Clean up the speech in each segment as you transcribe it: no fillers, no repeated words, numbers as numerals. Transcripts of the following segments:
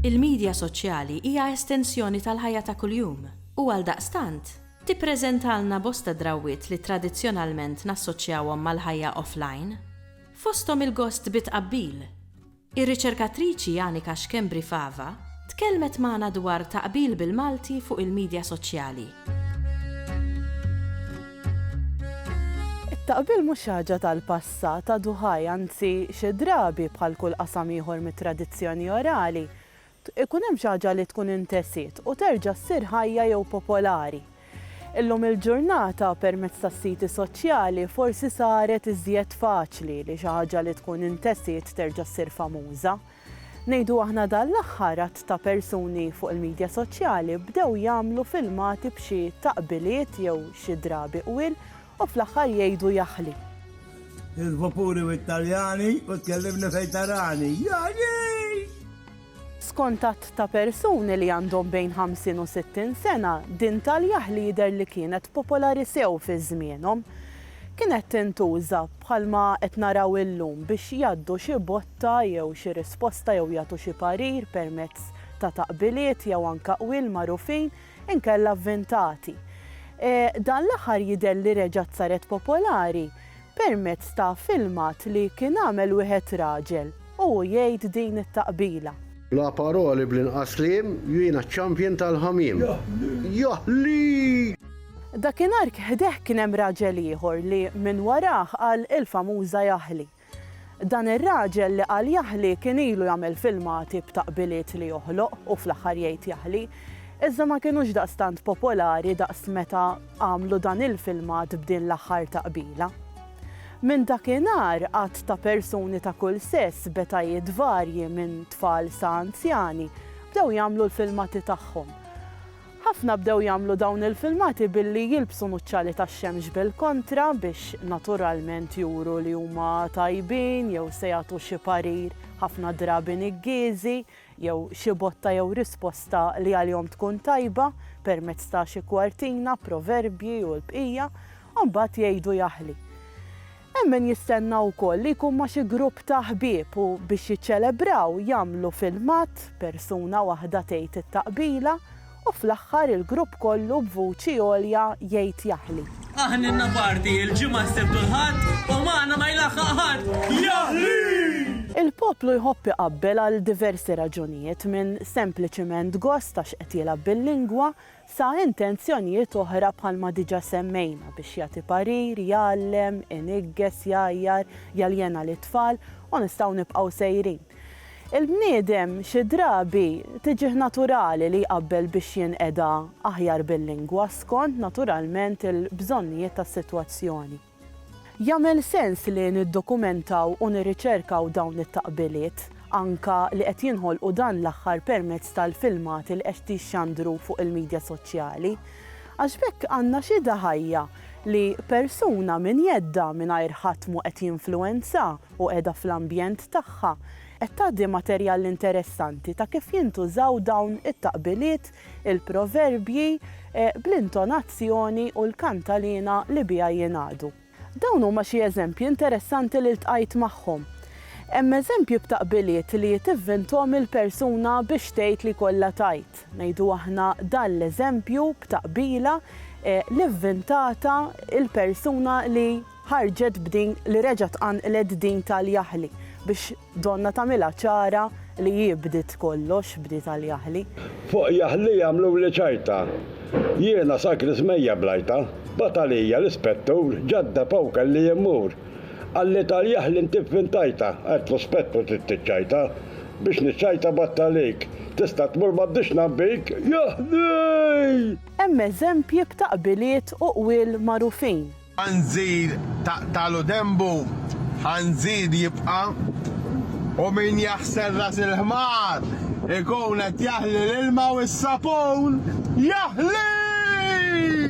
Il-midja soċjali hija estensjoni tal-ħajja ta' kuljum u għaldaqstant tippreżentalna bosta drawwiet li tradizzjonalment nassoċjawhom mal-ħajja offline. Fosthom il-gost bitqabbil. Ir-riċerkatriċi Janika Xkembri Fava tkellmet magħna dwar taqbil bil-Malti fuq il-midja soċjali. Taqbil mhux ħaġa tal-passat ta' duħaj, anzi xi drabi bħal kull qasam ieħor mit-tradizzjoni orali ikun hemm xi ħaġa li tkun intesiet u terġa' ssir ħajja jew popolari. Illum il-ġurnata permezz tas-siti soċjali forsi saret iżjed faċli li xi ħaġa li tkun intesiet terġa' ssir famuża. Ngħidu aħna dan l-aħħar ta' persuni fuq il-midja soċjali bdew jagħmlu filmati b'xi taqbiliet jew xi drabi qwil u fl-aħħar jgħidu jaħli. Il-vapuri u Italjani u tkellimna fejn tarani. Skontat ta' persuni li għandhom bejn 50 u 60 sena, din tal-jaħli jidher li kienet popolari sew fi żmienhom. Kienet tintuża bħalma qed naraw illum biex jgħaddu xi botta jew xi risposta jew jagħtu xi parir permezz ta' taqbiliet jew anke qwil magħrufin inkella avventati. Dan l-aħħar jidher li reġgħet saret popolari permezz ta' filmat li kien għamel wieħed raġel u jgħid din it-taqbila. La paroli bl-inqas kliem jiena ċ-champion tal-ħamim. Jaħli! Dakinhar kieħdeh kien hemm raġel ieħor li minn warah qal il-famuża jaħli. Dan ir-raġel li qal jaħli kien ilu jagħmel filmati b'taqbiliet li joħloq u fl-aħħar jgħid jaħli, iżda ma kinux daqstant popolari daqs meta għamlu dan il-filmat b'din l-aħħar taqbila. Minn dakinhar qatt ta' persuni ta' kull sess betajiet varji minn tfal sa' anzjani bdew jagħmlu l-filmati tagħhom. Ħafna bdew jagħmlu dawn il-filmati billi jilbsu nuċċali tax-xemx bil-kontra biex naturalment juru li huma tajbin jew se jagħtu xi parir ħafna drabi niggiezi jew xi botta jew risposta li għalihom tkun tajba permezz ta' xi kwartina, proverbji u l-bqija u mbagħad jgħidu jaħli. Hemm min jistenna wkoll li jkun ma' xi grupp ta' ħbieb u biex jiċċelebraw jagħmlu filmat persuna waħda tgħid it-taqbila u fl-aħħar il-grupp kollu b'vuċi għolja jgħid jaħli. Aħna parti il-ġimgħa ssibtu l-ħadd u magħna ma jlaħħaq ħadd. Jaħli! Il-poplu jħobb iqabbel għal diversi raġunijiet minn sempliċiment gost għax qed jilgħab bil-lingwa sa intenzjonijiet oħra bħalma diġà semmejna biex jagħti parir, jgħallem, inigges, jgħajjar, jaljena l-tfal u nistgħu nibqgħu sejrin. Il-bniedem xi drabi tiġih naturali li jqabbel biex jinqeda aħjar bil-lingwa skont naturalment il-bżonnijiet tas-sitwazzjoni. Jagħmel sens li niddokumentaw u nirriċerkaw dawn it-taqbiliet anka li qed jinħolqu dan l-aħħar permezz tal-filmati li qed jixxandru fuq il-midja soċjali. Għax bekk għandna xi daħajja li persuna min jedda mingħajr ħadd mu qed jinfluwenza u qiegħda fl-ambjent tagħha qed tgħaddi materjal interessanti ta' kif jintużaw dawn it-taqbiliet, il-proverbji bl-intonazzjoni u l-kantalina li biha jingħadu. Dawn huma xi eżempji interessanti li ltqajt magħhom. Hemm eżempju b'taqbiliet li tivvinthom il-persuna biex tgħid li kollha tajt. Ngħidu aħna dan l-eżempju b'taqbila li vvintata il-persuna li ħarġet b'din li reġgħet tqanqlet din tal-jaħli biex donna tagħmilha ċara li jibdiet kollox bdiet tal-jaħli. Fuq jaħli jagħmlu li ċajta. Jiena sakri smejja blajta, batalija l-ispettur ġadda pawka li jemmur. Għalli tal-jaħli ntiffintajta, għetlu spettu tittiċajta, biex niċċajta battalik. Tista' tmur m'għaddix nabbik, jaħli! Hemm eżempji b'taqbiliet u qwil magħrufin. Ħanżir taqtalu dembu, ħanżir jibqa' u min jaħsel ras il-ħmar ikun qed jaħli l-ilma u s-sapun, jaħli!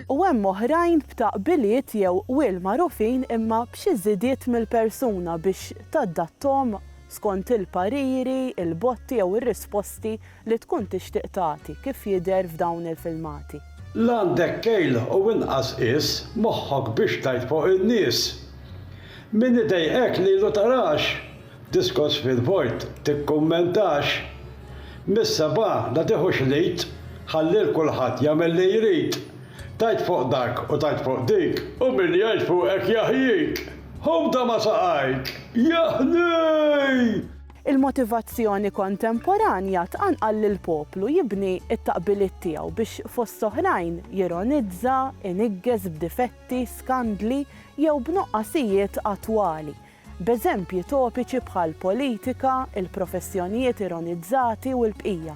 U hemm oħrajn b'taqbiliet jew qwil magħrufin imma b'xi żidiet mill-persuna biex tadattom skont il-pariri, il-botti jew ir-risposti li tkun tixtieq tagħti kif jidher f'dawn il-filmati. L-għandek kejl u inqas is moħħok biex tajt fuq in-nies. Min idejqek li lu tarax, diskos fil-vojt, tikkummentax. Mis-seba' la tieħux lit, ħallil kulħadd jagħmel li jrid. Tajt fuq dak u tajt fuq dik, u min jgħid fuqek jaħjik. Ħobda ma saqajk, jaħnej! Il-motivazzjoni kontemporanja tqanqal lill-poplu jibni t-taqbiliet tiegħu biex fost oħrajn jironizza, iniggez b'difetti, skandli jew b'noqqasijiet attwali. B'eżempji topiċi bħal politika, il-professjonijiet ironizzati u l-bqija.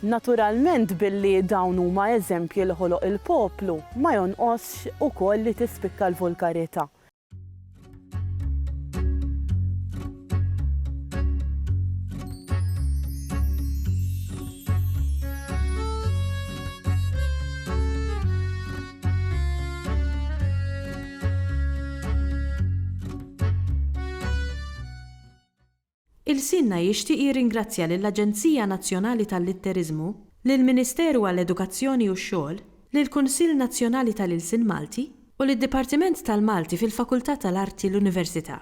Naturalment billi dawn huma eżempji li ħoloq il-poplu ma jonqosx ukoll li tispikka l-vulgarità. Il-Sinna jixtieq jirringrazzja lill-Aġenzija Nazzjonali tal-Litterizmu, lill-Ministeru għall-Edukazzjoni u x-Xogħol, lill-Kunsill Nazzjonali tal-Ilsien Malti u lid-Dipartiment tal-Malti fil-Fakultà tal-Arti l-Università.